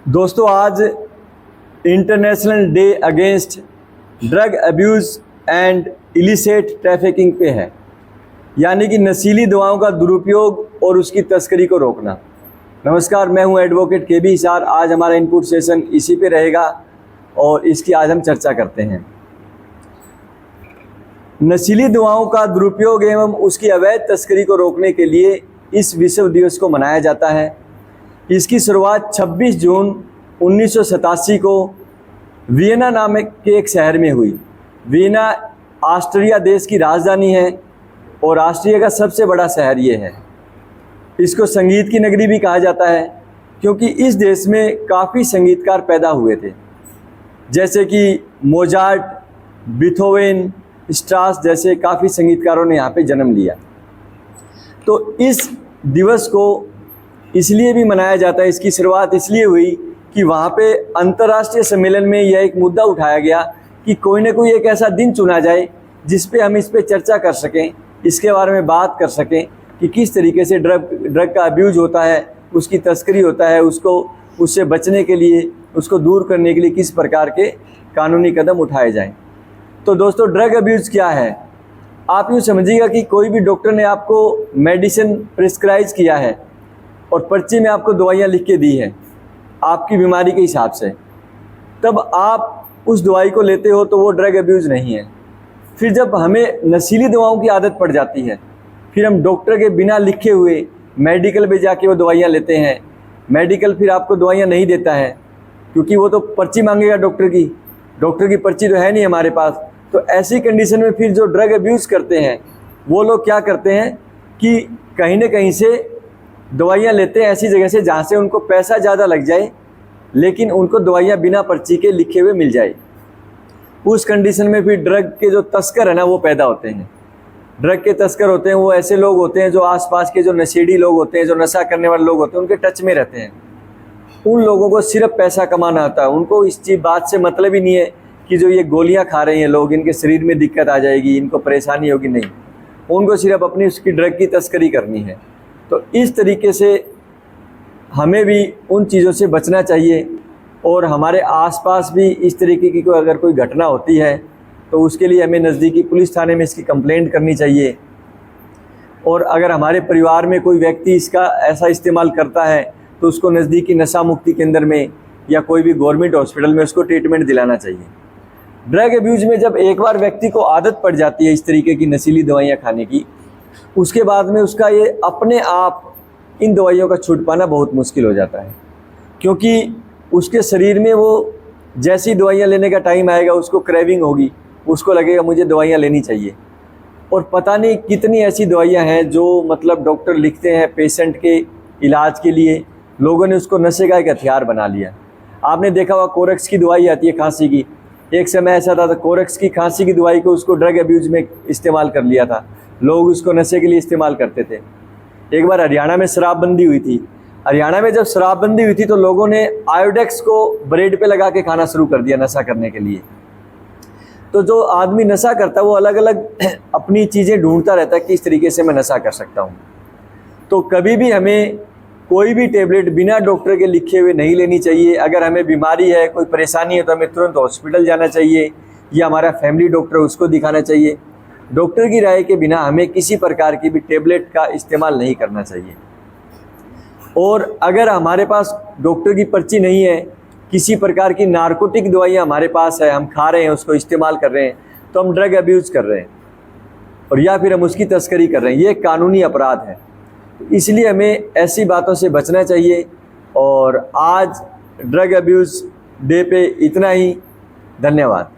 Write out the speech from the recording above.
दोस्तों, आज international day against drug abuse and illicit trafficking पे है, यानी कि नशीली दवाओं का दुरुपयोग और उसकी तस्करी को रोकना। नमस्कार, मैं हूं एडवोकेट के बी हिसार। आज हमारा इनपुट सेशन इसी पे रहेगा और इसकी आज हम चर्चा करते हैं। नशीली दवाओं का दुरुपयोग एवं उसकी अवैध तस्करी को रोकने के लिए इस विश्व दिवस को मनाया जाता है। इसकी शुरुआत 26 जून 1987 को वियना नामक के एक शहर में हुई। वियना ऑस्ट्रिया देश की राजधानी है और ऑस्ट्रिया का सबसे बड़ा शहर ये है। इसको संगीत की नगरी भी कहा जाता है क्योंकि इस देश में काफ़ी संगीतकार पैदा हुए थे, जैसे कि मोजार्ट, बीथोवेन, स्ट्रास जैसे काफ़ी संगीतकारों ने यहाँ पे जन्म लिया। तो इस दिवस को इसलिए भी मनाया जाता है, इसकी शुरुआत इसलिए हुई कि वहाँ पे अंतर्राष्ट्रीय सम्मेलन में यह एक मुद्दा उठाया गया कि कोई ना कोई एक ऐसा दिन चुना जाए जिस पे हम इस पे चर्चा कर सकें, इसके बारे में बात कर सकें कि किस तरीके से ड्रग का अब्यूज़ होता है, उसकी तस्करी होता है, उससे बचने के लिए, उसको दूर करने के लिए किस प्रकार के कानूनी कदम उठाए जाएं। तो दोस्तों, ड्रग अब्यूज़ क्या है? आप यूँ समझिएगा कि कोई भी डॉक्टर ने आपको मेडिसिन प्रिस्क्राइब किया है और पर्ची में आपको दवाइयाँ लिख के दी हैं आपकी बीमारी के हिसाब से, तब आप उस दवाई को लेते हो तो वो ड्रग अब्यूज़ नहीं है। फिर जब हमें नशीली दवाओं की आदत पड़ जाती है, फिर हम डॉक्टर के बिना लिखे हुए मेडिकल में जाके वो दवाइयाँ लेते हैं। मेडिकल फिर आपको दवाइयाँ नहीं देता है क्योंकि वो तो पर्ची मांगेगा डॉक्टर की पर्ची तो है नहीं हमारे पास। तो ऐसी कंडीशन में फिर जो ड्रग अब्यूज़ करते हैं वो लोग क्या करते हैं कि कहीं ना कहीं से दवाइयाँ लेते हैं ऐसी जगह से जहाँ से उनको पैसा ज़्यादा लग जाए, लेकिन उनको दवाइयाँ बिना पर्ची के लिखे हुए मिल जाए। उस कंडीशन में फिर ड्रग के जो तस्कर है ना, वो पैदा होते हैं। ड्रग के तस्कर होते हैं वो ऐसे लोग होते हैं जो आसपास के जो नशेड़ी लोग होते हैं, जो नशा करने वाले लोग होते हैं, उनके टच में रहते हैं। उन लोगों को सिर्फ पैसा कमाना होता है। उनको इस चीज़ बात से मतलब ही नहीं है कि जो ये गोलियाँ खा रहे हैं लोग, इनके शरीर में दिक्कत आ जाएगी, इनको परेशानी होगी, नहीं। उनको सिर्फ अपनी उसकी ड्रग की तस्करी करनी है। तो इस तरीके से हमें भी उन चीज़ों से बचना चाहिए और हमारे आसपास भी इस तरीके की अगर कोई घटना होती है तो उसके लिए हमें नज़दीकी पुलिस थाने में इसकी कंप्लेंट करनी चाहिए। और अगर हमारे परिवार में कोई व्यक्ति इसका ऐसा इस्तेमाल करता है तो उसको नज़दीकी नशा मुक्ति केंद्र में या कोई भी गवर्नमेंट हॉस्पिटल में उसको ट्रीटमेंट दिलाना चाहिए। ड्रग अब्यूज़ में जब एक बार व्यक्ति को आदत पड़ जाती है इस तरीके की नशीली दवाइयाँ खाने की, उसके बाद में उसका ये अपने आप इन दवाइयों का छूट पाना बहुत मुश्किल हो जाता है, क्योंकि उसके शरीर में वो जैसी दवाइयाँ लेने का टाइम आएगा उसको क्रेविंग होगी, उसको लगेगा मुझे दवाइयाँ लेनी चाहिए। और पता नहीं कितनी ऐसी दवाइयाँ हैं जो मतलब डॉक्टर लिखते हैं पेशेंट के इलाज के लिए, लोगों ने उसको नशे का एक हथियार बना लिया। आपने देखा हुआ कोरेक्स की दवाई आती है खांसी की, एक समय ऐसा था कोरेक्स की खांसी की दवाई को उसको ड्रग अब्यूज़ में इस्तेमाल कर लिया था। लोग उसको नशे के लिए इस्तेमाल करते थे। एक बार हरियाणा में शराबबंदी हुई थी। हरियाणा में जब शराबबंदी हुई थी तो लोगों ने आयोडेक्स को ब्रेड पे लगा के खाना शुरू कर दिया नशा करने के लिए। तो जो आदमी नशा करता है वो अलग अलग अपनी चीज़ें ढूंढता रहता है कि किस तरीके से मैं नशा कर सकता हूँ। तो कभी भी हमें कोई भी टेबलेट बिना डॉक्टर के लिखे हुए नहीं लेनी चाहिए। अगर हमें बीमारी है, कोई परेशानी है तो हमें तुरंत हॉस्पिटल जाना चाहिए या हमारा फैमिली डॉक्टर उसको दिखाना चाहिए। डॉक्टर की राय के बिना हमें किसी प्रकार की भी टेबलेट का इस्तेमाल नहीं करना चाहिए। और अगर हमारे पास डॉक्टर की पर्ची नहीं है, किसी प्रकार की नारकोटिक दवाइयाँ हमारे पास है, हम खा रहे हैं, उसको इस्तेमाल कर रहे हैं, तो हम ड्रग अब्यूज़ कर रहे हैं और या फिर हम उसकी तस्करी कर रहे हैं। ये कानूनी अपराध है। तो इसलिए हमें ऐसी बातों से बचना चाहिए। और आज ड्रग अब्यूज़ डे पे इतना ही। धन्यवाद।